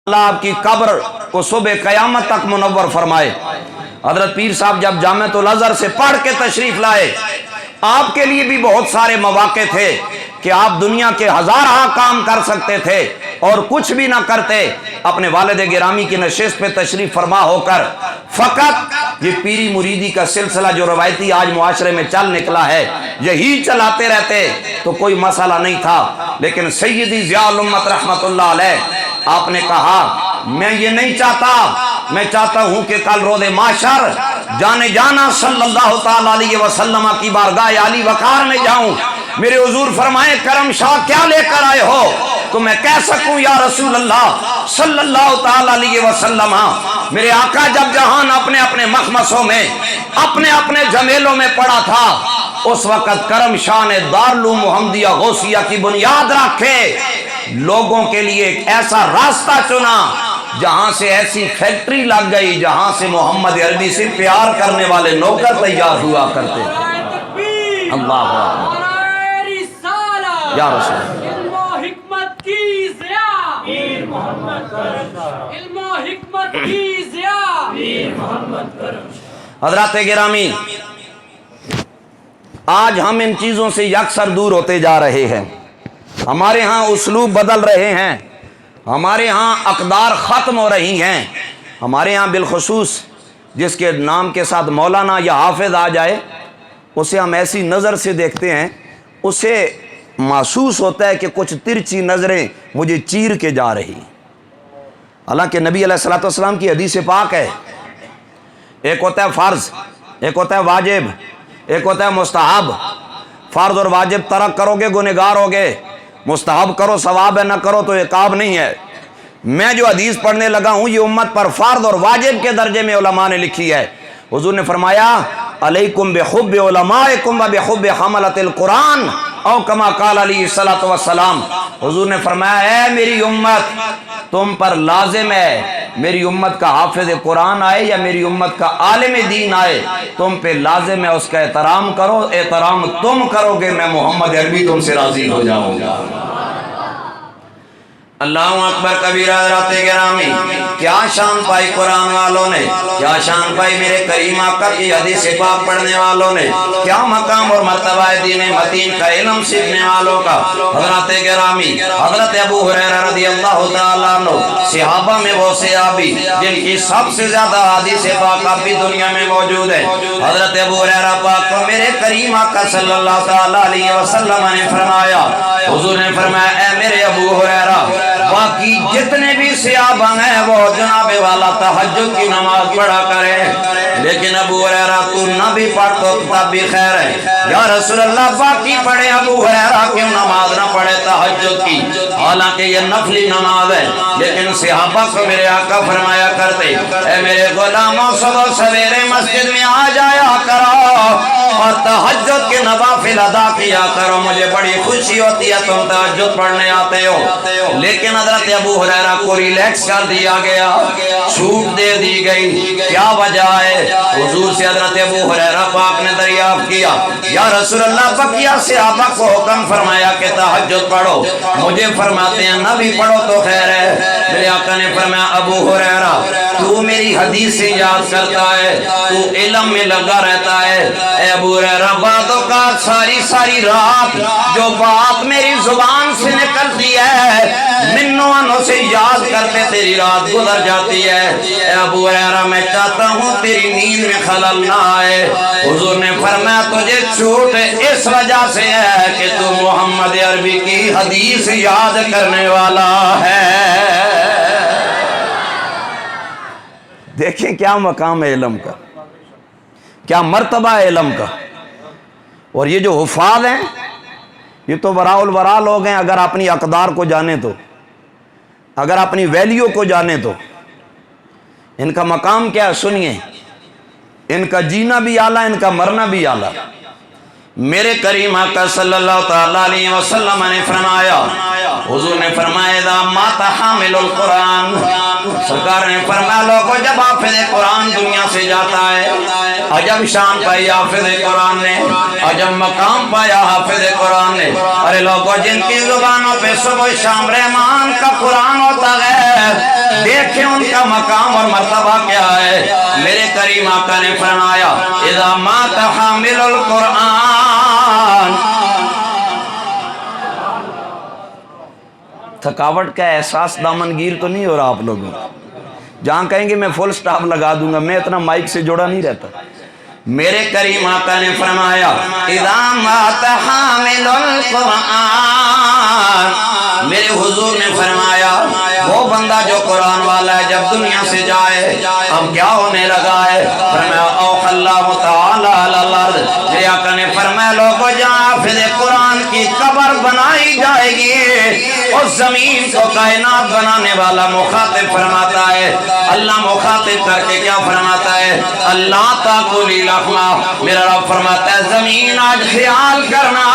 اللہ آپ کی قبر کو صبح قیامت تک منور فرمائے۔ حضرت پیر صاحب جب جامعۃ الازہر سے پڑھ کے تشریف لائے، آپ کے لیے بھی بہت سارے مواقع تھے کہ آپ دنیا کے ہزارہ کام کر سکتے تھے اور کچھ بھی نہ کرتے، اپنے والد گرامی کی نشست پہ تشریف فرما ہو کر فقط یہ پیری مریدی کا سلسلہ جو روایتی آج معاشرے میں چل نکلا ہے یہی چلاتے رہتے تو کوئی مسئلہ نہیں تھا۔ لیکن سیدی ضیاء الامت رحمت اللہ علیہ آپ نے کہا میں یہ نہیں چاہتا، میں چاہتا ہوں کہ کل روز محشر جانے جانا صلی اللہ تعالی علیہ وسلم کی بارگاہ عالی وقار میں جاؤں، میرے حضور فرمائے کرم شاہ کیا لے کر آئے ہو تو میں کہہ سکوں یا رسول اللہ صلی اللہ تعالی علیہ وسلم میرے آقا جب جہان اپنے اپنے مخمصوں میں اپنے اپنے جمیلوں میں پڑا تھا اس وقت کرم شاہ نے دارالعلوم محمدیہ غوثیہ کی بنیاد رکھے، لوگوں کے لیے ایک ایسا راستہ چنا جہاں سے ایسی فیکٹری لگ گئی جہاں سے محمد عربی سے پیار کرنے والے نوکر تیار ہوا کرتے تھے۔ اللہ اکبر یا رسول اللہ۔ علم و حکمت کی ضیاء پیر محمد کرم شاہ، علم و حکمت کی ضیاء پیر محمد کرم شاہ۔ حضرات گرامی، آج ہم ان چیزوں سے یکسر دور ہوتے جا رہے ہیں، ہمارے ہاں اسلوب بدل رہے ہیں، ہمارے ہاں اقدار ختم ہو رہی ہیں، ہمارے ہاں بالخصوص جس کے نام کے ساتھ مولانا یا حافظ آ جائے اسے ہم ایسی نظر سے دیکھتے ہیں، اسے محسوس ہوتا ہے کہ کچھ ترچھی نظریں مجھے چیر کے جا رہی۔ حالانکہ نبی علیہ الصلوۃ والسلام کی حدیث پاک ہے، ایک ہوتا ہے فرض، ایک ہوتا ہے واجب، ایک ہوتا ہے مستحب۔ فرض اور واجب ترک کرو گے گنہگار ہوگے، مستحب کرو ثواب ہے، نہ کرو تو عقاب نہیں ہے۔ میں جو حدیث پڑھنے لگا ہوں یہ امت پر فرض اور واجب کے درجے میں علماء نے لکھی ہے۔ حضور نے فرمایا علیکم بحب علمائکم و بحب حملۃ القرآن او کما قال علیہ الصلوۃ والسلام۔ حضور نے فرمایا اے میری امت تم پر لازم ہے، میری امت کا حافظ قرآن آئے یا میری امت کا عالم دین آئے، تم پہ لازم ہے اس کا احترام کرو، احترام تم کرو گے میں محمد عربی تم سے راضی ہو جاؤں گا۔ اللہ اکبر کبیرہ۔ حضرات گرامی، کیا شان پائی قرآن والوں نے، کیا شان پائی میرے کریم آقا کی حدیث پاک پڑھنے والوں نے، کیا مقام اور مرتبہ دین متین کا علم سیکھنے والوں کا۔ حضرات گرامی، حضرت ابو ہریرہ رضی اللہ تعالیٰ عنہ صحابہ میں وہ صحابی جن کی سب سے زیادہ حدیث پاک اب بھی دنیا میں موجود ہے۔ حضرت ابو ہریرہ پاک کو میرے کریم آقا صلی اللہ تعالیٰ علیہ وسلم نے فرمایا، حضور نے فرمایا اے میرے ابو ہریرہ باقی جتنے بھی صحابہ ہیں وہ جناب والا تہجد کی نماز پڑھا کرے، لیکن ابو ہریرہ تو نہ بھی پڑھ تو تب بھی خیر ہے۔ یا رسول اللہ باقی پڑھے ابو ہریرہ کیوں نماز نہ پڑھے تہجد کی، حالانکہ یہ نفلی نماز ہے، لیکن صحابہ کو میرے آقا فرمایا کرتے اے میرے غلاموں صبح سویرے مسجد میں آ جایا کرو اور تہجد کے نوافل ادا کیا کرو، مجھے بڑی خوشی ہوتی ہے تم تہجد پڑھنے آتے ہو۔ لیکن حضرت ابو ہریرہ کو ریلیکس کر دیا گیا، چھوٹ دے دی گئی، کیا وجہ ہے؟ حضور سے حضرت ابو ہریرہ پاک نے دریافت کیا یا رسول اللہ بقیہ صحابہ کو حکم فرمایا کہ تہجد پڑھو، مجھے فرماتے ہیں نہ بھی پڑھو تو خیر ہے۔ میرے آقا نے فرمایا ابو ہریرہ تو میری حدیث سے یاد کرتا ہے، تو علم میں لگا رہتا ہے، اے ابو ہریرہ بعد اوقات ساری رات جو بات میری زبان سے نکلتی ہے منو انو سے یاد کرتے تیری رات گزر جاتی ہے۔ اے ابو ہریرہ میں چاہتا ہوں تیری نیند میں خلل نہ آئے۔ حضور نے فرمایا تجھے چھوٹ اس وجہ سے ہے کہ تو محمد عربی کی حدیث یاد کرنے والا ہے۔ دیکھیں کیا مقام ہے علم کا، کیا مرتبہ ہے علم کا۔ اور یہ جو حفاظ ہیں یہ تو وراء الورا لوگ ہیں، اگر اپنی اقدار کو جانے تو، اگر اپنی ویلیو کو جانے تو ان کا مقام کیا ہے سنیے، ان کا جینا بھی اعلیٰ، ان کا مرنا بھی اعلیٰ۔ میرے کریم آقا صلی اللہ تعالیٰ علیہ وسلم نے فرمایا، حضور نے فرمایا اذا مات حامل القرآن، سرکار نے فرمایا لوگوں جب حافظ قرآن دنیا سے جاتا ہے، عجب شان پائی حافظ قرآن نے، عجب مقام پایا حافظ قرآن نے۔ ارے لوگوں جن کی زبانوں پہ صبح شام رحمان کا قرآن ہوتا ہے، دیکھیں ان کا مقام اور مرتبہ کیا ہے۔ میرے کریم آقا نے فرمایا اذا مات حامل القرآن، تھکاوٹ کا احساس دامنگیر تو نہیں ہو رہا آپ لوگوں کو؟ جہاں کہیں گے میں فل سٹاپ لگا دوں گا، میں اتنا مائک سے جوڑا نہیں رہتا۔ میرے کریم آقا نے فرمایا اذا مات حامل القرآن، میرے حضور نے فرمایا وہ بندہ جو قرآن والا ہے جب دنیا سے جائے اب کیا ہونے لگا ہے؟ فرمایا اوحی اللہ تعالی علی الارض، میرے آقا نے فرمایا لوگوں جہاں حافظ قرآن کی قبر بنائی جائے گی، اس زمین کو کائنات بنانے والا مخاطب فرماتا ہے، اللہ مخاطب کر کے کیا فرماتا ہے؟ اللہ تاکلی لحمہ، میرا رب فرماتا ہے زمین آج خیال کرنا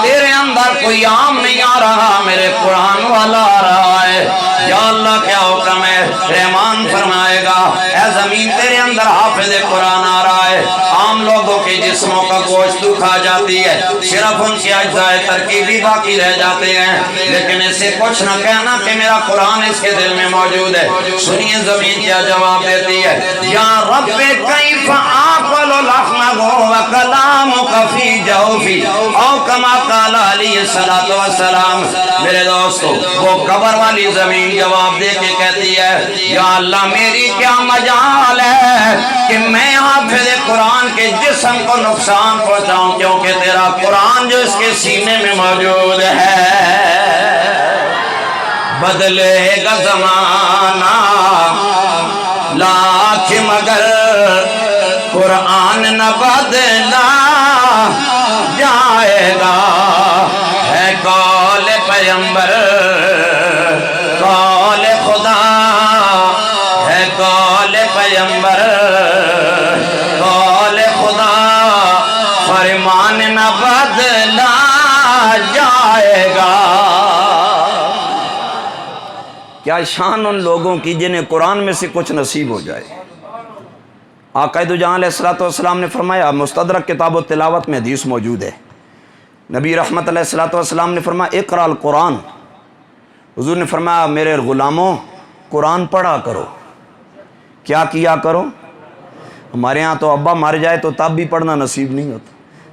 تیرے اندر کوئی عام نہیں آ رہا، میرے قرآن والا آ رہا ہے۔ یا اللہ کیا حکم ہے؟ رحمان فرمائے گا اے زمین تیرے اندر حافظ قرآن آ رہا ہے، عام لوگوں کے جسموں کا گوشت تو کھا جاتی ہے، صرف ان کی اجزاء ترکیبی باقی رہ جاتے ہیں، لیکن اسے کچھ نہ کہنا کہ میرا قرآن اس کے دل میں موجود ہے۔ سنیے زمین کیا جواب دیتی ہے، یا رب کیف آکل لحمہ وکلامک فی جوفی او کما قال علیہ السلام۔ میرے دوستو وہ قبر والی زمین جواب دے کے کہتی ہے یا اللہ میری کیا مجال ہے کہ میں حافظ قرآن کے جسم کو نقصان پہنچاؤں، کیونکہ تیرا قرآن جو اس کے سینے میں موجود ہے۔ بدلے گا زمانہ لاکھ مگر قرآن نہ بدلا جائے گا، ہے قول پیغمبر قول خدا، ہے قول پیغمبر قول خدا، فرمان نہ بدلا جائے گا۔ کیا شان ان لوگوں کی جنہیں قرآن میں سے کچھ نصیب ہو جائے۔ آقا دو جہاں علیہ السلام نے فرمایا، مستدرک کتاب و تلاوت میں حدیث موجود ہے، نبی رحمت علیہ السلام نے فرمایا اقرأ القرآن، حضور نے فرمایا میرے غلاموں قرآن پڑھا کرو۔ کیا کیا کرو؟ ہمارے ہاں تو ابا مر جائے تو تب بھی پڑھنا نصیب نہیں ہوتا،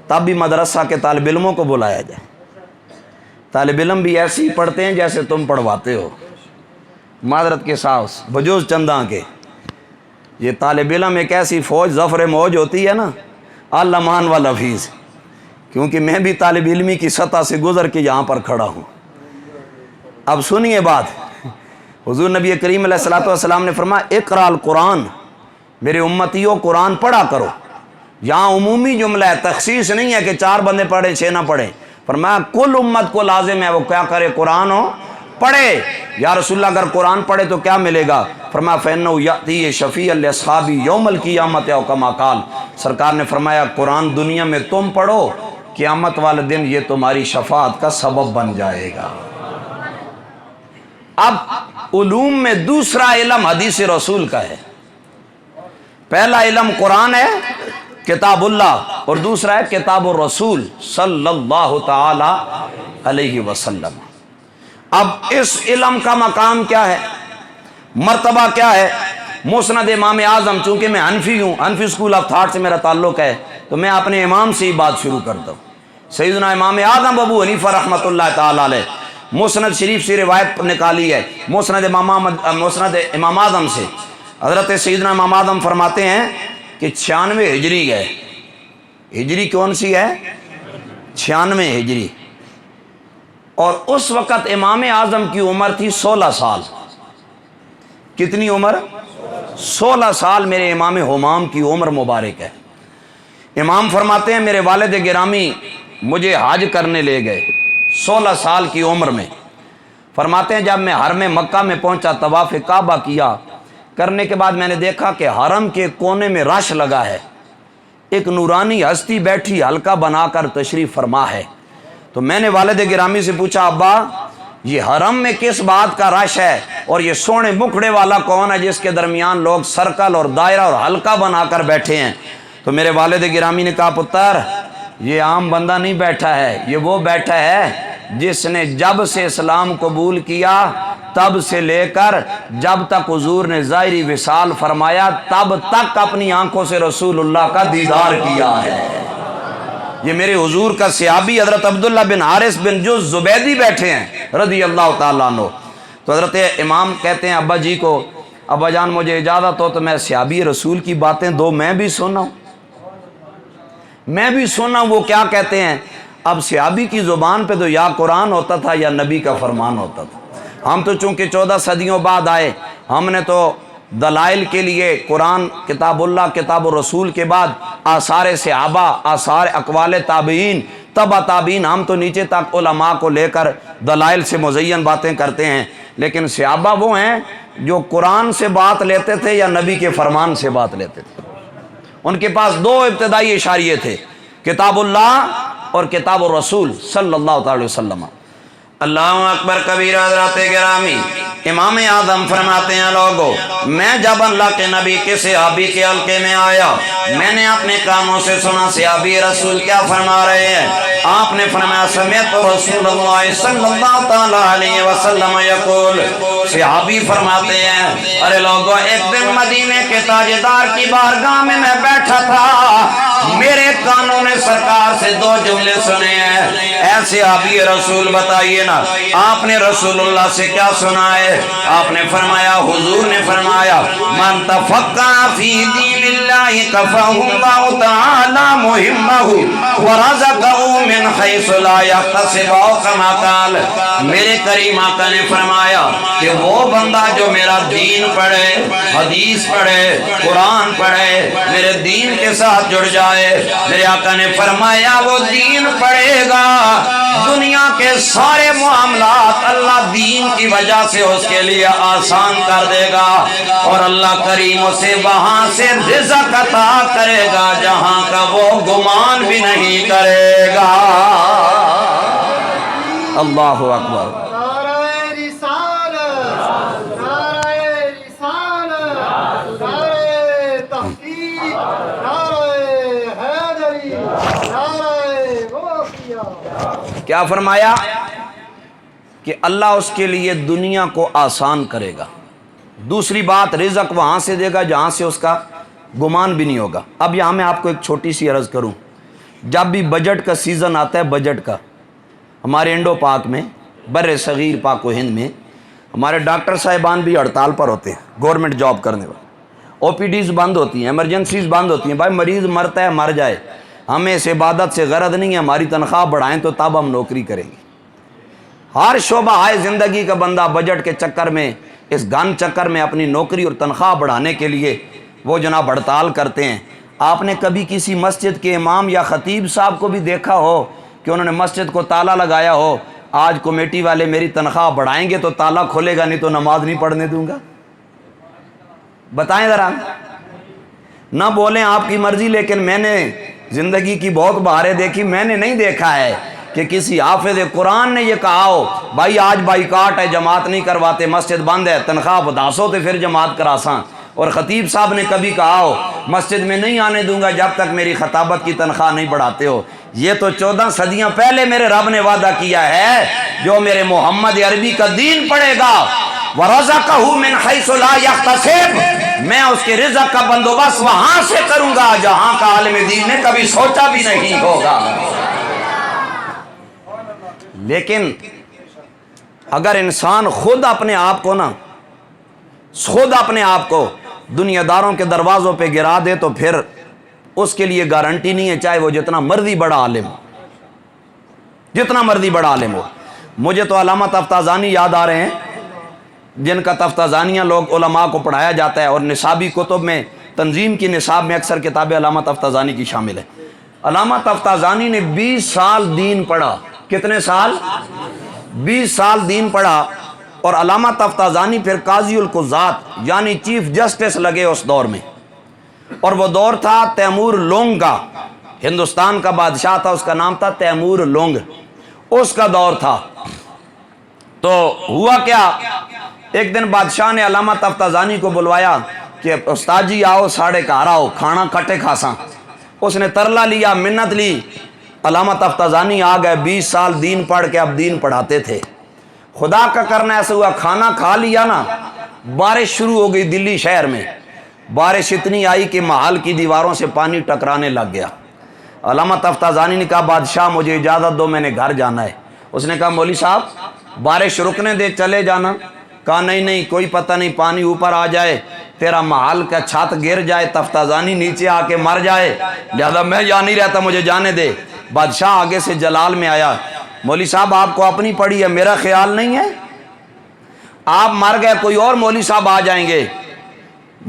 تب بھی مدرسہ کے طالب علموں کو بلایا جائے، طالب علم بھی ایسے ہی پڑھتے ہیں جیسے تم پڑھواتے ہو، معذرت کے ساتھ بجوز چنداں کے یہ طالب علم ایک ایسی فوج ظفر موج ہوتی ہے نا علمان و لفیظ، کیونکہ میں بھی طالب علمی کی سطح سے گزر کے یہاں پر کھڑا ہوں۔ اب سنیے بات، حضور نبی کریم علیہ السلام نے فرمایا اقرأ القرآن، میرے امتیوں قرآن پڑھا کرو۔ یہاں عمومی جملہ ہے، تخصیص نہیں ہے کہ 4 بندے پڑھیں 6 نہ پڑھیں، فرمایا کل امت کو لازم ہے وہ کیا کرے؟ قرآن ہو پڑھے۔ یا رسول اللہ اگر قرآن پڑھے تو کیا ملے گا؟ فرمایا فَإِنَّهُ يَأْتِي شَفِيعًا لِأَصْحَابِهِ يَوْمَ الْقِيَامَةِ أَوْ كَمَا قَالَ، سرکار نے فرمایا قرآن دنیا میں تم پڑھو، قیامت والے دن یہ تمہاری شفاعت کا سبب بن جائے گا۔ اب علوم میں دوسرا علم حدیث رسول کا ہے، پہلا علم قرآن ہے کتاب اللہ، اور دوسرا ہے کتاب الرسول صلی اللہ تعالی علیہ وسلم۔ اب اس علم کا مقام کیا ہے، مرتبہ کیا ہے؟ مسند امام اعظم، چونکہ میں حنفی ہوں، حنفی اسکول آف تھاٹ سے میرا تعلق ہے، تو میں اپنے امام سے ہی بات شروع کرتا ہوں۔ سیدنا امام اعظم ابو حنیفہ رحمۃ اللہ تعالی علیہ مسند شریف سے روایت نکالی ہے، مسند امام اعظم سے حضرت سیدنا امام اعظم فرماتے ہیں کہ 96 ہجری ہے، ہجری کون سی ہے؟ 96 ہجری، اور اس وقت امام اعظم کی عمر تھی 16 سال۔ کتنی عمر؟ 16 سال میرے امام حمام کی عمر مبارک ہے۔ امام فرماتے ہیں میرے والد گرامی مجھے حج کرنے لے گئے 16 سال کی عمر میں، فرماتے ہیں جب میں حرم مکہ میں پہنچا، طواف کعبہ کیا، کرنے کے بعد میں نے دیکھا کہ حرم کے کونے میں رش لگا ہے، ایک نورانی ہستی بیٹھی حلقہ بنا کر تشریف فرما ہے۔ تو میں نے والد گرامی سے پوچھا ابا یہ حرم میں کس بات کا رش ہے، اور یہ سونے مکھڑے والا کون ہے جس کے درمیان لوگ سرکل اور دائرہ اور حلقہ بنا کر بیٹھے ہیں؟ تو میرے والد گرامی نے کہا پتر یہ عام بندہ نہیں بیٹھا ہے، یہ وہ بیٹھا ہے جس نے جب سے اسلام قبول کیا تب سے لے کر جب تک حضور نے ظاہری وصال فرمایا تب تک اپنی آنکھوں سے رسول اللہ کا دیدار کیا ہے۔ یہ میرے حضور کا صحابی حضرت عبداللہ بن حارث بن جز زبیدی بیٹھے ہیں رضی اللہ تعالیٰ عنہ۔ تو حضرت امام کہتے ہیں ابا جی کو، ابا جان مجھے اجازت ہو تو میں صحابی رسول کی باتیں دو میں بھی سنا ہوں، میں بھی سنا وہ کیا کہتے ہیں۔ اب صحابی کی زبان پہ تو یا قرآن ہوتا تھا یا نبی کا فرمان ہوتا تھا۔ ہم تو چونکہ 14 صدیوں بعد آئے، ہم نے تو دلائل کے لیے قرآن کتاب اللہ کتاب الرسول کے بعد آثار صحابہ، آثار اقوال تابعین، تبع تابعین، ہم تو نیچے تک علماء کو لے کر دلائل سے مزین باتیں کرتے ہیں۔ لیکن صحابہ وہ ہیں جو قرآن سے بات لیتے تھے یا نبی کے فرمان سے بات لیتے تھے۔ ان کے پاس دو ابتدائی اشاریے تھے، کتاب اللہ اور کتاب الرسول صلی اللہ تعالی وسلم۔ اللہ اکبر کبیرہ حضرات گرامی، امام اعظم فرماتے ہیں لوگو، میں جب اللہ کے نبی کے صحابی کے حلقے میں آیا، میں نے اپنے کانوں سے سنا صحابی رسول کیا فرما رہے ہیں۔ آپ نے فرمایا سمیت رسول اللہ صلی اللہ تعالی علیہ وسلم یقول، صحابی فرماتے ہیں ارے لوگو ایک دن مدینے کے تاجدار کی بارگاہ میں بیٹھا تھا، میرے کانوں نے سرکار سے دو جملے سنے ہیں۔ اے صحابی رسول بتائیے نا آپ نے رسول اللہ سے کیا سنا ہے؟ آپ نے فرمایا، حضور نے فرمایا من تفقہ فی دین اللہ کفہ اللہ تعالی مہمہ ورزقہ من حیث لا یحتسب کما قال۔ میرے کریم آقا نے فرمایا کہ وہ بندہ جو میرا دین پڑھے، حدیث پڑھے، قرآن پڑھے، میرے دین کے ساتھ جڑ جائے، میرے آقا نے فرمایا وہ دین پڑھے گا، دنیا کے سارے معاملات اللہ دین کی وجہ سے اس کے لیے آسان کر دے گا، اور اللہ کریم اسے وہاں سے رزق عطا کرے گا جہاں کا وہ گمان بھی نہیں کرے گا۔ اللہ اکبر۔ کیا فرمایا کہ اللہ اس کے لیے دنیا کو آسان کرے گا، دوسری بات رزق وہاں سے دے گا جہاں سے اس کا گمان بھی نہیں ہوگا۔ اب یہاں میں آپ کو ایک چھوٹی سی عرض کروں، جب بھی بجٹ کا سیزن آتا ہے، بجٹ کا، ہمارے انڈو پاک میں، بر صغیر پاک و ہند میں ہمارے ڈاکٹر صاحبان بھی ہڑتال پر ہوتے ہیں، گورنمنٹ جاب کرنے والے، او پی ڈیز بند ہوتی ہیں، ایمرجنسیز بند ہوتی ہیں۔ بھائی مریض مرتا ہے مر جائے، ہمیں اس عبادت سے غرض نہیں ہے، ہماری تنخواہ بڑھائیں تو تب ہم نوکری کریں گے۔ ہر شعبہ ہے زندگی کا بندہ بجٹ کے چکر میں، اس گن چکر میں اپنی نوکری اور تنخواہ بڑھانے کے لیے وہ جناب ہڑتال کرتے ہیں۔ آپ نے کبھی کسی مسجد کے امام یا خطیب صاحب کو بھی دیکھا ہو کہ انہوں نے مسجد کو تالا لگایا ہو، آج کمیٹی والے میری تنخواہ بڑھائیں گے تو تالا کھولے گا، نہیں تو نماز نہیں پڑھنے دوں گا؟ بتائیں ذرا، نہ بولیں آپ کی مرضی، لیکن میں نے زندگی کی بہت بہاریں دیکھی، میں نے نہیں دیکھا ہے کہ کسی حافظ قرآن نے یہ کہا ہو بھائی آج بائیکاٹ ہے، جماعت نہیں کرواتے، مسجد بند ہے، تنخواہ بداسو تو پھر جماعت کراساں۔ اور خطیب صاحب نے کبھی کہا ہو مسجد میں نہیں آنے دوں گا جب تک میری خطابت کی تنخواہ نہیں بڑھاتے ہو۔ یہ تو 14 صدیاں پہلے میرے رب نے وعدہ کیا ہے، جو میرے محمد عربی کا دین پڑھے گا وَرَزَقَهُ مِنْ حَيْثُ لَا يَحْتَسِبُ، میں اس کے رزق کا بندوبست وہاں سے کروں گا جہاں کا عالم دین نے کبھی سوچا بھی نہیں ہوگا۔ لیکن اگر انسان خود اپنے آپ کو دنیا داروں کے دروازوں پہ گرا دے تو پھر اس کے لیے گارنٹی نہیں ہے، چاہے وہ جتنا مرضی بڑا عالم ہو، جتنا مرضی بڑا عالم ہو۔ مجھے تو علامہ تفتازانی یاد آ رہے ہیں، جن کا تفتازانیہ لوگ علماء کو پڑھایا جاتا ہے، اور نصابی کتب میں، تنظیم کی نصاب میں اکثر کتابیں علامہ تفتازانی کی شامل ہے۔ علامہ تفتازانی نے 20 سال دین پڑھا۔ کتنے سال؟ 20 سال دین پڑھا، اور علامہ تفتازانی پھر قاضی القضات یعنی چیف جسٹس لگے اس دور میں، اور وہ دور تھا تیمور لونگ کا، ہندوستان کا بادشاہ تھا، اس کا نام تھا تیمور لونگ، اس کا دور تھا۔ تو ہوا کیا، ایک دن بادشاہ نے علامہ تفتازانی کو بلوایا کہ استاد جی آؤ، ساڑھے کار آؤ، کھانا کھٹے کھاساں۔ اس نے ترلا لیا، منت لی، علامہ تفتازانی آ گئے، 20 سال دین پڑھ کے اب دین پڑھاتے تھے۔ خدا کا کرنا ایسا ہوا، کھانا کھا لیا نا، بارش شروع ہو گئی دلی شہر میں، بارش اتنی آئی کہ محل کی دیواروں سے پانی ٹکرانے لگ گیا۔ علامہ تفتازانی نے کہا بادشاہ مجھے اجازت دو، میں نے گھر جانا ہے۔ اس نے کہا مولوی صاحب بارش رکنے دے، چلے جانا۔ کہا نہیں نہیں، کوئی پتہ نہیں پانی اوپر آ جائے، تیرا محل کا چھت گر جائے، تفتازانی نیچے آ کے مر جائے، لہذا میں یہاں نہیں رہتا، مجھے جانے دے۔ بادشاہ آگے سے جلال میں آیا، مولوی صاحب آپ کو اپنی پڑی ہے، میرا خیال نہیں ہے، آپ مر گئے کوئی اور مولوی صاحب آ جائیں گے،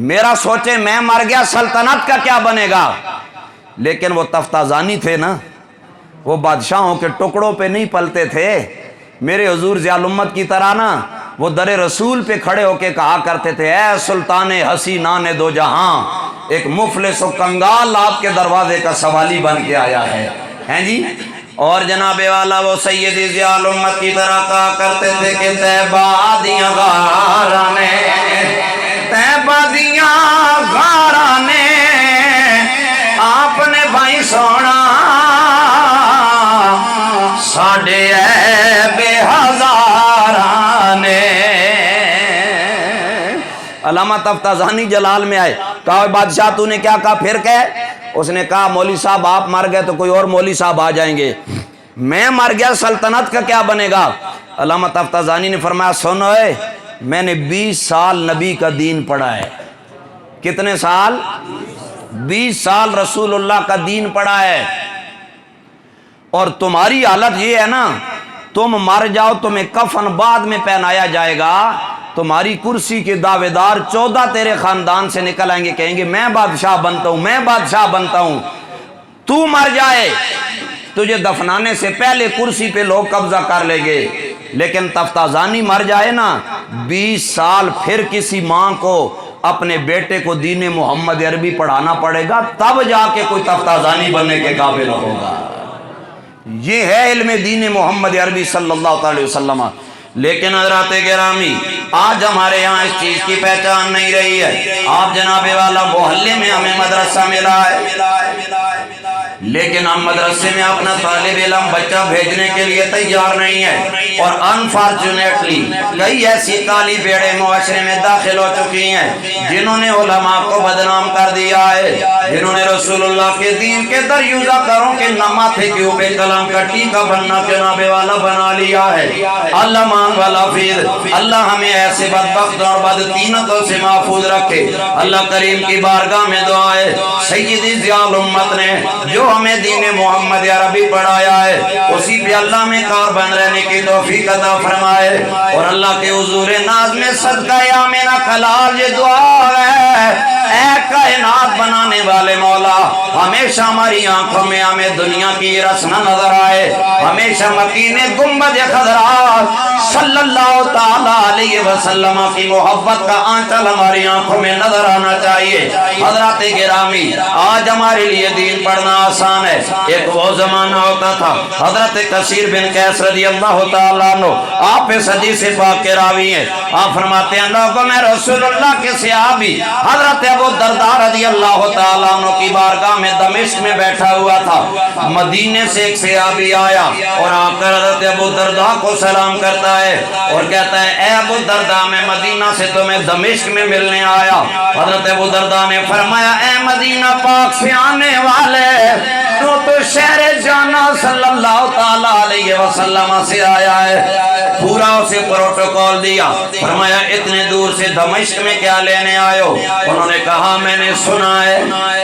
میرا سوچے میں مر گیا سلطنت کا کیا بنے گا۔ لیکن وہ تفتازانی تھے نا، وہ بادشاہوں کے ٹکڑوں پہ نہیں پلتے تھے، میرے حضور ضیاء الامت کی طرح نا وہ در رسول پہ کھڑے ہو کے کہا کرتے تھے اے سلطان حسینان دو جہاں، ایک مفلس و کنگال آپ کے دروازے کا سوالی بن کے آیا ہے، ہیں جی۔ اور جناب والا وہ سیدی ضیاء الامت کی طرح کہا کرتے تھے کہ طیبہ دیاں غارانے، طیبہ دیاں غارانے آپ نے بھائی سونا ساڑھے بے ہزارانے۔ علامہ تفتازانی جلال میں آئے، کہا بادشاہ تو نے کیا کہا، پھر کہے۔ اس نے کہا مولوی صاحب آپ مر گئے تو کوئی اور مولوی صاحب آ جائیں گے، میں مر گیا سلطنت کا کیا بنے گا۔ علامہ تفتازانی نے فرمایا سنو اے، میں نے 20 سال نبی کا دین پڑھا ہے۔ کتنے سال؟ 20 سال رسول اللہ کا دین پڑھا ہے، اور تمہاری حالت یہ ہے نا، تم مر جاؤ تمہیں کفن بعد میں پہنایا جائے گا، تمہاری کرسی کے دعوے دار 14 تیرے خاندان سے نکل آئیں گے، کہیں گے میں بادشاہ بنتا ہوں، میں بادشاہ بنتا ہوں۔ تو مر جائے تجھے دفنانے سے پہلے کرسی پہ لوگ قبضہ کر لیں گے، لیکن تفتازانی مر جائے نا 20 سال پھر کسی ماں کو اپنے بیٹے کو دین محمد عربی پڑھانا پڑے گا، تب جا کے کوئی تفتازانی بننے کے قابل ہوگا۔ یہ ہے علم دین محمد عربی صلی اللہ علیہ وسلم۔ لیکن حضرات گرامی آج ہمارے یہاں اس چیز کی پہچان نہیں رہی ہے۔ آپ جناب والا محلے میں ہمیں مدرسہ ملا ہے، لیکن ہم مدرسے میں اپنا طالب علم بچہ بھیجنے کے لیے تیار نہیں ہے، اور انفارچونیٹلی کئی ایسی کالی بیڑے معاشرے میں داخل ہو چکی ہیں جنہوں نے علماء کو بدنام کر دیا ہے، جنہوں نے رسول اللہ کے دین کے دریوزہ کروں کے ماتھے کے اوپر کلام کا ٹیکا بننا جناب والا بنا لیا ہے۔ اللہ مان والا فیض، اللہ ہمیں ایسے بدبخت اور بدتینتوں سے محفوظ رکھے۔ اللہ کریم کی بارگاہ میں دعا ہے سیدی ضیاء الامت نے جو ہمیں دین محمد عربی پڑھایا ہے اسی پہ اللہ میں کار بن رہنے کی توفیق عطا فرمائے، اور اللہ کے حضور ناز میں صدقہ آمینہ کلال یہ دعا ہے اے کائنات بنانے والے مولا، ہمیشہ ہماری آنکھوں میں ہمیں دنیا کی رس نہ نظر آئے، ہمیشہ مکین گنبد خضرا صلی اللہ تعالیٰ علیہ وسلم کی محبت کا آنچل ہماری آنکھوں میں نظر آنا چاہیے۔ حضرات گرامی آج ہمارے لیے دین پڑھنا آسان ہے، ایک وہ زمانہ ہوتا تھا حضرت کثیر بن قیس رضی اللہ تعالیٰ عنہ آپ اس حدیث پاک کے راوی ہیں، آپ فرماتے ہیں لوگوں میں رسول اللہ کے صحابی حضرت ابو الدرداء رضی اللہ تعالیٰ عنہ کی بارگاہ میں دمشق میں بیٹھا ہوا تھا، مدینے سے ایک صحابی آیا اور آ کر حضرت ابو الدرداء کو سلام کرتا ہے اور کہتا ہے اے ابو الدرداء میں مدینہ سے تمہیں دمشق میں ملنے آیا۔ حضرت ابو الدرداء نے فرمایا اے مدینہ پاک سے آنے والے، تو شہر جانا صلی اللہ تعالیٰ علیہ وسلم سے آیا ہے۔ پورا اسے پروٹوکول دیا، فرمایا اتنے دور سے دمشق میں کیا لینے آئے ہو؟ انہوں نے کہا میں نے سنا ہے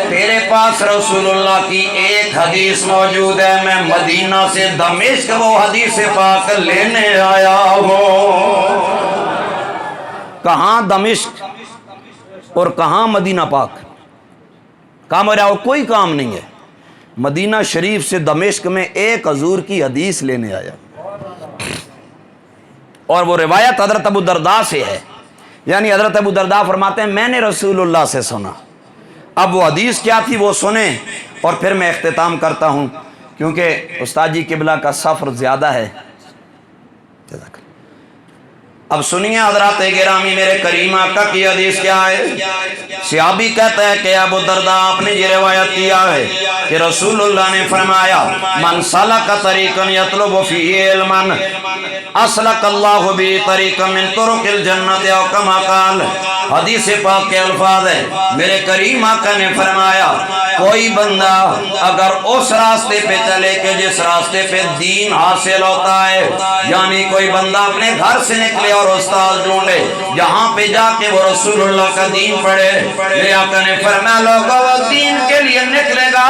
تیرے پاس رسول اللہ کی ایک حدیث موجود ہے، میں مدینہ سے دمشق وہ حدیث پاک لینے آیا ہوں۔ کہاں دمشق اور کہاں مدینہ پاک؟ کام ہو رہا ہو کوئی کام نہیں ہے، مدینہ شریف سے دمشق میں ایک حضور کی حدیث لینے آیا، اور وہ روایت حضرت ابو الدرداء سے ہے، یعنی حضرت ابو الدرداء فرماتے ہیں میں نے رسول اللہ سے سنا۔ اب وہ حدیث کیا تھی وہ سنیں، اور پھر میں اختتام کرتا ہوں کیونکہ استاد جی قبلہ کا سفر زیادہ ہے۔ اب سنیے حضرات گرامی میرے کریم آقا کی حدیث کیا ہے؟ صحابی کہتا ہے کہ ابو درداء آپ نے یہ روایت کیا ہے کہ رسول اللہ نے فرمایا من سلک طریقا یطلب فیہ علما اسلک اللہ بھی طریقا من طرق الجنت او کما قال۔ حدیث پاک کے الفاظ ہے، میرے کریم آقا نے فرمایا کوئی بندہ اگر اس راستے پہ چلے کہ جس راستے پہ دین حاصل ہوتا ہے، یعنی کوئی بندہ اپنے گھر سے نکلے اور استاد ڈھونڈے جہاں پہ جا کے وہ رسول اللہ کا دین پڑھے، میرے آقا نے فرمایا لوگوں وہ دین کے لیے نکلے گا،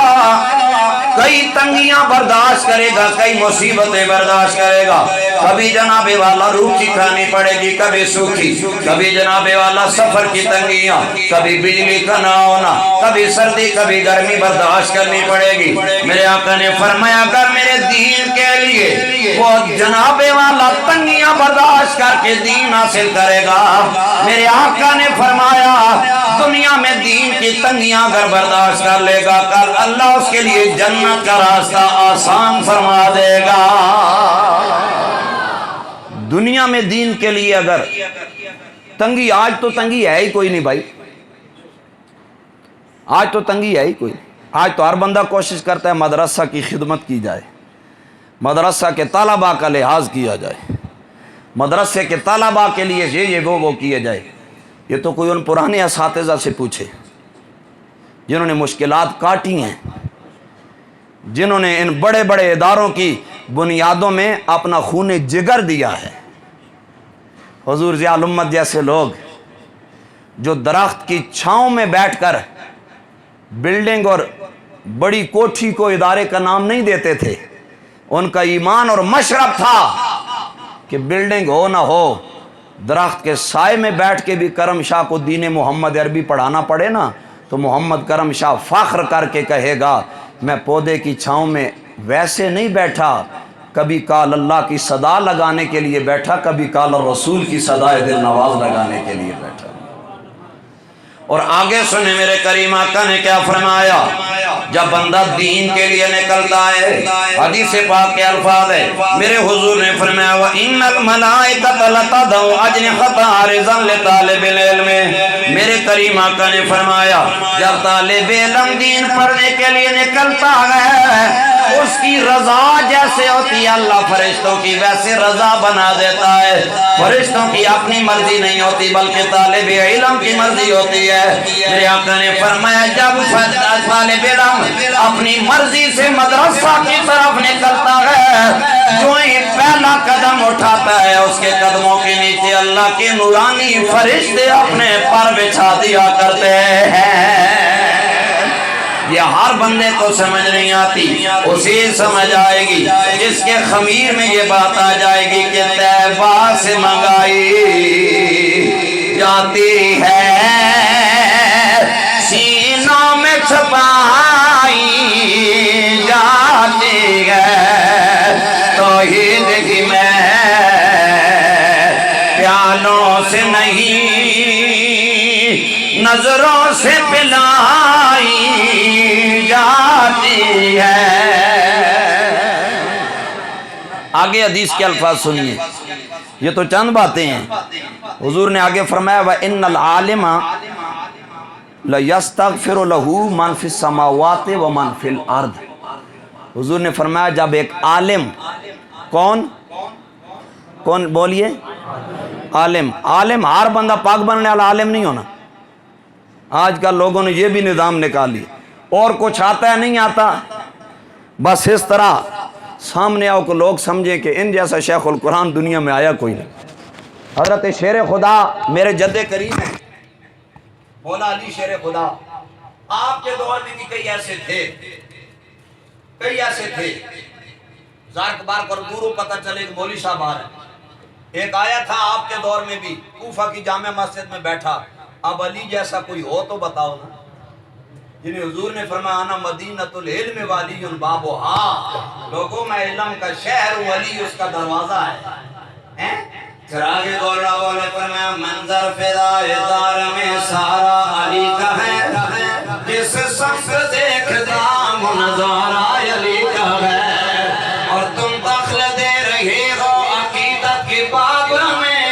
کئی تنگیاں برداشت کرے گا، کئی مصیبتیں برداشت کرے گا، کبھی جناب والا روٹی کھانی پڑے گی، کبھی سوکھی، کبھی جناب والا سفر کی تنگیاں، کبھی بجلی کا نہ ہونا، کبھی سردی، کبھی گرمی برداشت کرنی پڑے گی۔ میرے آقا نے فرمایا اگر میرے دین کے لیے وہ جناب والا تنگیاں برداشت کر کے دین حاصل کرے گا، میرے آقا نے فرمایا دنیا میں دین کی تنگیاں اگر برداشت کر لے گا، کل اللہ اس کے لیے جنت کا راستہ آسان فرما دے گا۔ دنیا میں دین کے لیے اگر تنگی، آج تو تنگی ہے ہی کوئی نہیں بھائی، آج تو تنگی ہے ہی کوئی، آج تو ہر بندہ کوشش کرتا ہے مدرسہ کی خدمت کی جائے، مدرسہ کے طلباء کا لحاظ کیا جائے، مدرسے کے طلباء کے لیے یہ وہ کیا جائے۔ یہ تو کوئی ان پرانے اساتذہ سے پوچھے جنہوں نے مشکلات کاٹی ہیں، جنہوں نے ان بڑے بڑے اداروں کی بنیادوں میں اپنا خون جگر دیا ہے۔ حضور ضیاء الامت جیسے لوگ جو درخت کی چھاؤں میں بیٹھ کر بلڈنگ اور بڑی کوٹھی کو ادارے کا نام نہیں دیتے تھے، ان کا ایمان اور مشرب تھا کہ بلڈنگ ہو نہ ہو، درخت کے سائے میں بیٹھ کے بھی کرم شاہ کو دین محمد عربی پڑھانا پڑے نا تو محمد کرم شاہ فخر کر کے کہے گا میں پودے کی چھاؤں میں ویسے نہیں بیٹھا، کبھی قال اللہ کی صدا لگانے کے لیے بیٹھا، کبھی قال الرسول کی صدائے دل نواز لگانے کے لیے بیٹھا۔ اور آگے سنے میرے کریم آقا نے کیا فرمایا، جب بندہ دین کے لیے نکلتا ہے، حدیث پاک کے الفاظ ہے، میرے حضور نے فرمایا وَإِنَّ الْمَلَائِكَةَ لَتَضَعُ أَجْنِحَتَهَا رِضًا لِطَالِبِ الْعِلْمِ۔ میرے کریم آقا نے فرمایا جب طالب علم دین پڑھنے کے لیے نکلتا ہے، اس کی رضا جیسے ہوتی ہے اللہ فرشتوں کی ویسے رضا بنا دیتا ہے۔ فرشتوں کی اپنی مرضی نہیں ہوتی بلکہ طالب علم کی مرضی ہوتی ہے۔ میرے آقا نے فرمایا جب طالب علم اپنی مرضی سے مدرسہ کی طرف نکلتا ہے، جو ہی پہلا قدم اٹھاتا ہے اس کے قدموں کے نیچے اللہ کے نورانی فرشتے اپنے پر بچھا دیا کرتے ہیں۔ یہ ہر بندے کو سمجھ نہیں آتی، اسے سمجھ آئے گی جس کے خمیر میں یہ بات آ جائے گی کہ طیبہ سے منگائی جاتی ہے، سینوں میں چھپائی جاتی ہے، توحید کی میں پیالوں سے نہیں نظروں سے پلائی جاتی ہے۔ آگے حدیث کے الفاظ سنیے، یہ تو چند باتیں ہیں۔ حضور نے آگے فرمایا وَإِنَّ الْعَالِمَ لَيَسْتَغْفِرُ لَهُ مَنْ فِي السَّمَاوَاتِ وَمَنْ فِي الْأَرْضِ۔ حضور نے فرمایا جب ایک عالم، کون بولیے، عالم ہر بندہ پاک بننے والا عالم نہیں ہونا۔ آج کل لوگوں نے یہ بھی نظام نکالی، اور کچھ آتا ہے نہیں آتا، بس اس طرح سامنے آؤ کہ لوگ سمجھیں کہ ان جیسا شیخ القرآن دنیا میں آیا کوئی نہیں۔ حضرت شیر خدا میرے جد کریم ہیں، مولا علی شیر خدا، آپ کے دور میں بھی کئی ایسے تھے، زارک بار پر دوروں پتہ چلے کہ مولی صاحب آ رہے ہیں۔ ایک آیا تھا آپ کے دور میں بھی، کوفہ کی جامع مسجد میں بیٹھا، اب علی جیسا کوئی ہو تو بتاؤ نا، جنہیں حضور نے فرمایا انا مدینۃ العلم والی بابھا، لوگوں میں علم کا شہر ہوں، علی اس کا دروازہ ہے۔ چراغ دولا والے فرمایا منظر فضائے دار میں سارا علی کا ہے، جس سمت دیکھتا نظارہ علی کا ہے، اور تم دخل دے رہے ہو عقیدت کے باب میں،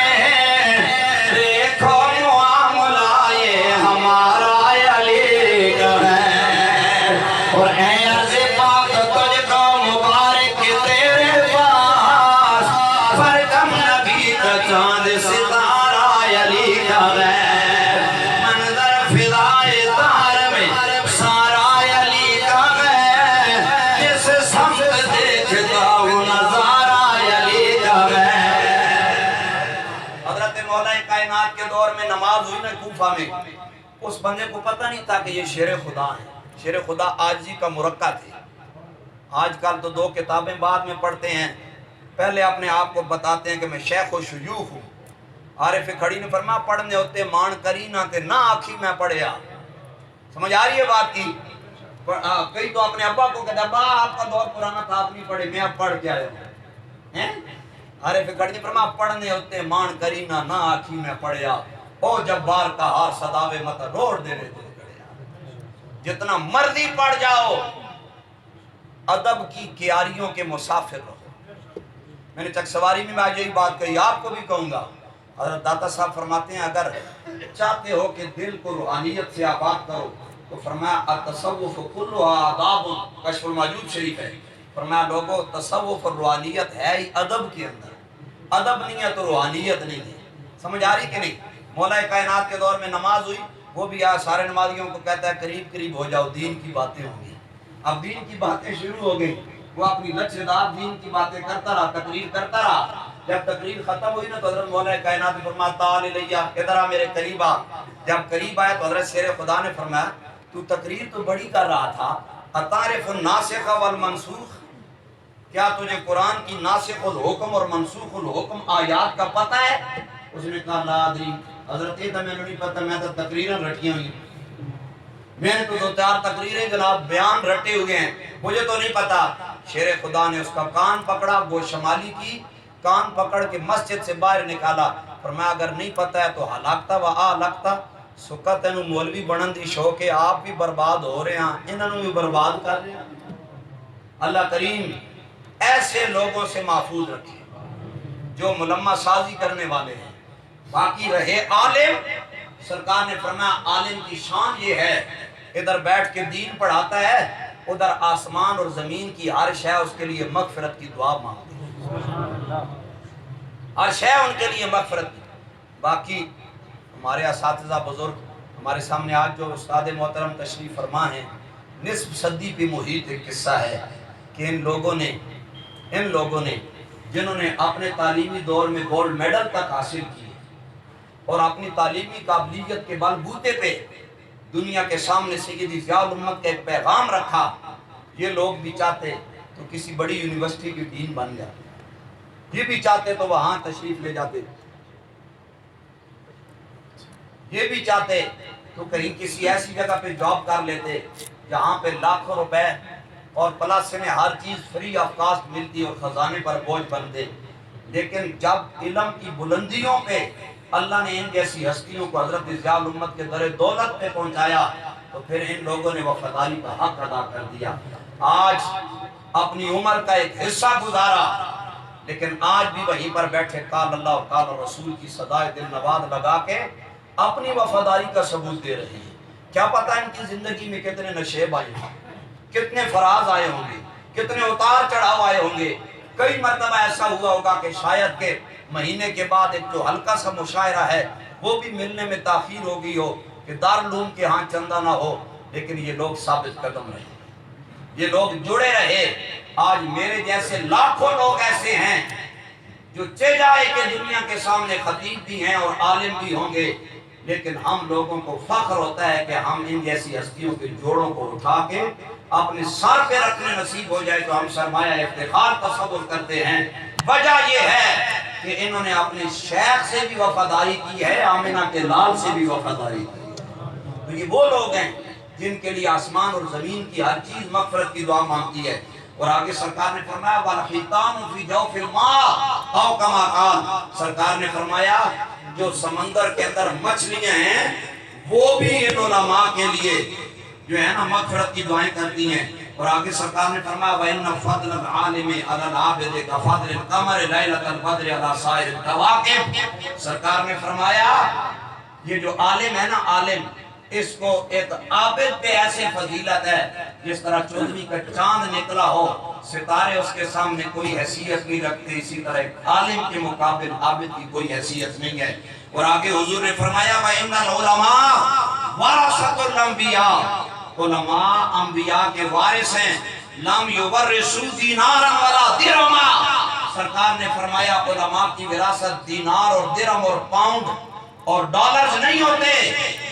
نماز ہوئی نا کوفہ میں، اس بندے کو پتہ نہیں تھا کہ یہ شیر خدا ہے. شیر خدا عاجزی کا مرقع تھے. آج کل تو 2 کتابیں بعد میں پڑھتے ہیں، پہلے اپنے آپ کو بتاتے ہیں کہ میں شیخ و شیوخ ہوں. عارف کھڑی نے فرمایا پڑھنے ہوتے مان کری نہ کہ نہ آکھی میں پڑھیا. سمجھ آ رہی ہے بات کی؟ کئی تو اپنے ابا کو کہتے ابا آپ کا دور پرانا تھا آپ نہیں پڑھے، میں اب پڑھ کے آیا ہوں. عارف کھڑی نے فرمایا پڑھنے ہوتے مان کری نہ آکھی میں پڑھیا، او جبار کا ہار صداوے مت روڑ دے رہے تھے. جتنا مرضی پڑھ جاؤ، ادب کی کیاریوں کے مسافر رہو. میں نے چک سواری میں آج یہی بات کہی، آپ کو بھی کہوں گا. حضرت داتا صاحب فرماتے ہیں اگر چاہتے ہو کہ دل کو روحانیت سے آباد کرو تو فرمایا التصوف کلھا آداب، کشف الموجود شریف ہے. فرمایا لوگوں تصوف اور روحانیت ہے ہی ادب کے اندر. ادب نہیں ہے تو روحانیت نہیں ہے. سمجھ آ رہی کہ نہیں؟ مولا کائنات کے دور میں نماز ہوئی، وہ بھی سارے نمازیوں کو کہتا ہے قریب قریب ہو جاؤ، دین کی باتیں ہوں گی. اب دین کی باتیں شروع ہو گئی، وہ اپنی لچھدار دین کی باتیں کرتا رہا، تقریر کرتا رہا. جب تقریر ختم ہوئی نا تو حضرت مولا کائنات نے فرمایا تعال الیہ، ادھر آ میرے قریب آ. جب قریب آیا تو حضرت شیر خدا نے فرمایا تو تقریر تو بڑی کر رہا تھا، اتعرف الناسخ والمنسوخ، کیا تجھے قرآن کی ناسخ الحکم اور منسوخ الحکم آیات کا پتہ ہے؟ اس نے کہا لا ادری. حضرت یہ تو میں نے نہیں پتہ، میں تو تقریریں رٹی ہوئی، میں نے تو 2-4 تقریریں جناب بیان رٹے ہوئے ہیں، مجھے تو نہیں پتا. شیر خدا نے اس کا کان پکڑا، وہ شمالی کی کان پکڑ کے مسجد سے باہر نکالا. فرمایا اگر نہیں پتا ہے تو ہلاکتا و آ لگتا. سکت تینو مولوی بنن دی شوق ہے، آپ بھی برباد ہو رہے ہیں، انہوں بھی برباد کر رہے ہیں. اللہ کریم ایسے لوگوں سے محفوظ رکھے جو ملمہ سازی کرنے والے ہیں. باقی رہے عالم، سرکار نے فرمایا عالم کی شان یہ ہے ادھر بیٹھ کے دین پڑھاتا ہے، ادھر آسمان اور زمین کی ہر شے اس کے لیے مغفرت کی دعا مانگتی ہے، ہر شے ان کے لیے مغفرت کی. باقی ہمارے اساتذہ بزرگ ہمارے سامنے آج جو استاد محترم تشریف فرما ہیں، نصف صدی پہ محیط ایک قصہ ہے کہ ان لوگوں نے جنہوں نے اپنے تعلیمی دور میں گولڈ میڈل تک حاصل کیے اور اپنی تعلیمی قابلیت کے بل بوتے پہ دنیا کے سامنے سیدی ضیاء الامت کا ایک پیغام رکھا. یہ لوگ بھی چاہتے تو کسی بڑی یونیورسٹی کی ڈین بن جاتے، یہ بھی چاہتے تو وہاں تشریف لے جاتے، یہ بھی چاہتے تو کہیں کسی ایسی جگہ پہ جاب کر لیتے جہاں پہ لاکھوں روپے اور پلس میں ہر چیز فری آف کاسٹ ملتی اور خزانے پر بوجھ بنتے. لیکن جب علم کی بلندیوں پہ اللہ نے ان جیسی ہستیوں کو حضرت ضیاء الامت کے در دولت پہ پہنچایا تو پھر ان لوگوں نے وفاداری کا حق ادا کر دیا. آج اپنی عمر کا ایک حصہ گزارا، لیکن آج بھی وہیں پر بیٹھے قال اللہ قال رسول کی صدائے دل نواز لگا کے اپنی وفاداری کا ثبوت دے رہے ہیں. کیا پتہ ان کی زندگی میں کتنے نشیب آئے ہوں گے، کتنے فراز آئے ہوں گے، کتنے اتار چڑھاؤ آئے ہوں گے. کئی مرتبہ ایسا ہوا ہوگا کہ شاید کہ مہینے کے بعد ایک جو ہلکا سا مشاعرہ ہے وہ بھی ملنے میں تاخیر ہو گئی ہو کہ دارالعلوم کے ہاں چندہ نہ ہو، لیکن یہ لوگ ثابت قدم رہے، یہ لوگ جڑے رہے. آج میرے جیسے لاکھوں لوگ ایسے ہیں جو چہ جائے کہ دنیا کے سامنے خطیب بھی ہیں اور عالم بھی ہوں گے، لیکن ہم لوگوں کو فخر ہوتا ہے کہ ہم ان جیسی ہستیوں کے جوڑوں کو اٹھا کے اپنے سر پہ رکھنے نصیب ہو جائے تو ہم سرمایہ افتخار تصور کرتے ہیں. وجہ یہ ہے کہ انہوں نے اپنے شیخ سے بھی وفاداری کی ہے، آمنہ کے لال سے بھی وفاداری کی ہے. تو یہ وہ لوگ ہیں جن کے لیے آسمان اور زمین کی ہر چیز مغفرت کی دعا مانگتی ہے. اور آگے سرکار نے فرمایا وَالْحِيتَانُ فِي جَوْفِ الْمَاءِ اَوْ كَمَا قَالَ، سرکار نے فرمایا جو سمندر کے اندر مچھلیاں ہیں وہ بھی ان علماء کے لیے جو ہے نا مغفرت کی دعائیں کرتی ہیں. اور آگے سرکار نے فرمایا وَإِنَّ فَضْلَ الْعَالِمِ عَلَى الْعَابِدِ كَفَضْلِ الْقَمَرِ لَيْلَةَ الْبَدْرِ عَلَى سَائِرِ الْكَوَاكِبِ. سرکار نے فرمایا یہ جو عالم ہے نا، عالم اس کو ایک عابد پہ ایسے فضیلت ہے جس طرح چودھویں کا چاند نکلا ہو، ستارے اس کے سامنے کوئی حیثیت نہیں رکھتے، اسی طرح ایک عالم کے مقابل عابد کی کوئی حیثیت نہیں ہے. اور آگے حضور نے فرمایا وَإِنَّ الْعُلَمَاءَ وَرَثَةُ الْأَنْبِيَاءِ، علماء انبیاء کے وارث ہیں. لَمْ يُوَرِّثُوا دِینَارًا وَلَا دِرْهَمًا، سرکار نے فرمایا علماء کی وراثت دینار اور درہم اور پاؤنڈ اور ڈالرز نہیں ہوتے،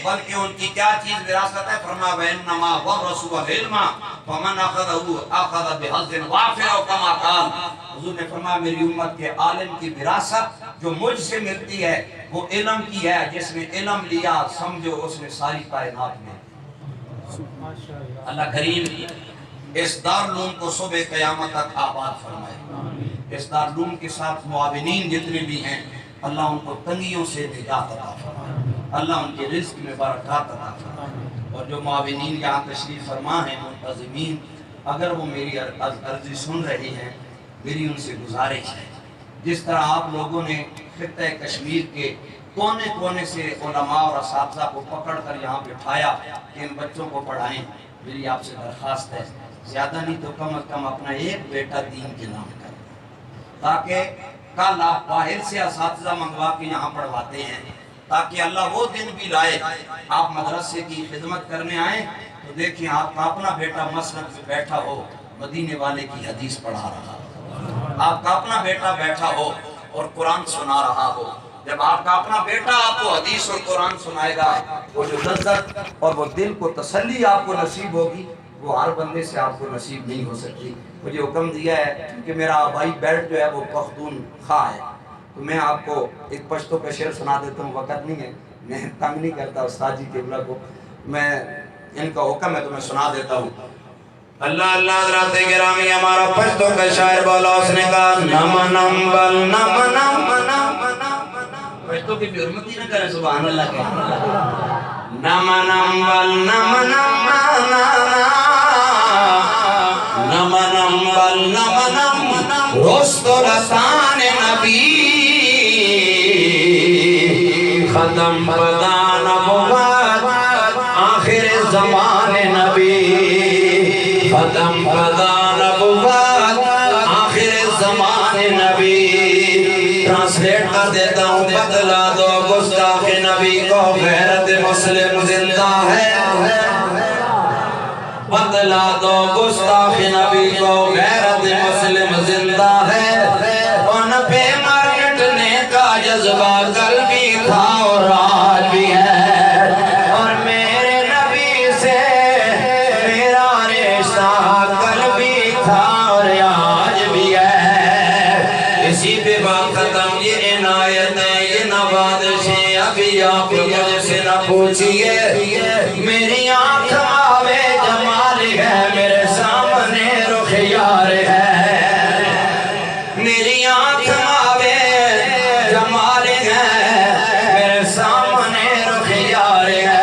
بلکہ ان کی کیا چیز وراثت ہے؟ فرمایا وَإِنَّمَا وَرَثُوا الْعِلْمَ فَمَنْ أَخَذَهُ أَخَذَ بِحَظٍّ وَافِرٍ أَوْ كَمَا قَالَ۔ حضور نے فرمایا میری امت کے عالم کی وراثت جو مجھ سے ملتی ہے وہ علم کی ہے، جس نے علم لیا سمجھو اس نے ساری کائنات میں۔ اللہ کریم اس دارالعلوم کو صبح قیامت تک آباد فرمائے، اس دارالعلوم کے ساتھ معاونین جتنے بھی ہیں اللہ ان کو تنگیوں سے نجات عطا فرمائے، اللہ ان کے رزق میں برکات عطا فرمائے۔ اور جو معاونین یہاں تشریف فرما ہیں منتظمین، اگر وہ میری عرضی سن رہے ہیں، میری ان سے گزارش ہے جس طرح آپ لوگوں نے خطہ کشمیر کے کونے کونے سے علماء اور اساتذہ کو پکڑ کر یہاں بٹھایا کہ ان بچوں کو پڑھائیں، میری آپ سے درخواست ہے زیادہ نہیں تو کم از کم اپنا ایک بیٹا دین کے نام کر، تاکہ کل آپ باہر سے اساتذہ منگوا کے یہاں پڑھواتے ہیں، تاکہ اللہ وہ دن بھی لائے آپ مدرسے کی خدمت کرنے آئیں تو دیکھیں آپ کا اپنا بیٹا مسجد میں بیٹھا ہو مدینے والے کی حدیث پڑھا رہا ہو، آپ کا اپنا بیٹا بیٹھا ہو اور قرآن سنا رہا ہو۔ جب آپ کا اپنا بیٹا آپ کو حدیث اور قرآن سنائے گا، وہ جو لذت اور وہ دل کو تسلی آپ کو نصیب ہوگی وہ ہر بندے سے آپ کو نصیب نہیں ہو سکتی۔ مجھے حکم دیا ہے کہ میرا آبائی بیلٹ جو ہے وہ پختونخوا ہے، تو میں آپ کو ایک پشتو کا شعر سنا دیتا ہوں، وقت نہیں ہے، میں تنگ نہیں کرتا استاد جی قبلہ کو، میں ان کا حکم ہے تو میں سنا دیتا ہوں۔ اللہ اللہ حضرات گرامی ہمارا پشتو کا شاعر بولا، اس نے کہا نم نم بل نم نم نم پشتو کی بھی حرمتی نہ کریں، سبحان اللہ کے نم نم بل نم نم نم نم بل نم نم رست و رسان نبی ختم پدا نبوت آخر زمان نبی، ختم پدا نبوت آخر زمان نبی۔ ٹرانسلیٹ کر دیتا ہوں، بتلا دو گستاخ نبی کو غیرت مسلم زندہ ہے، بتلا دو گستاخ نبی کو غیرت مسلم زندہ ہے، ان پہ مر مٹنے کا جذبہ کل بھی تھا اور آج بھی ہے، اور میرے نبی سے میرا رشتہ کل بھی تھا اور آج بھی ہے۔ اسی پہ بات ختم، یہ عنایتیں یہ نوازشیں ابھی آپ مجھ سے نہ پوچھئے، میری آنکھ آوے جمال ہے، میرے سامنے رخ یار ہے، میری آنکھ آوے جمال ہے، میرے سامنے رخ یار ہے۔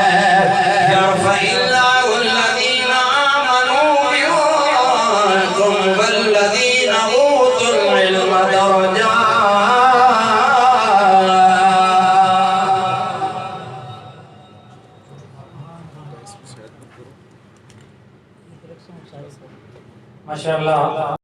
یرفع اللہ الذین آمنوا منکم والذین اوتوا العلم درجات۔ ماشاءاللہ۔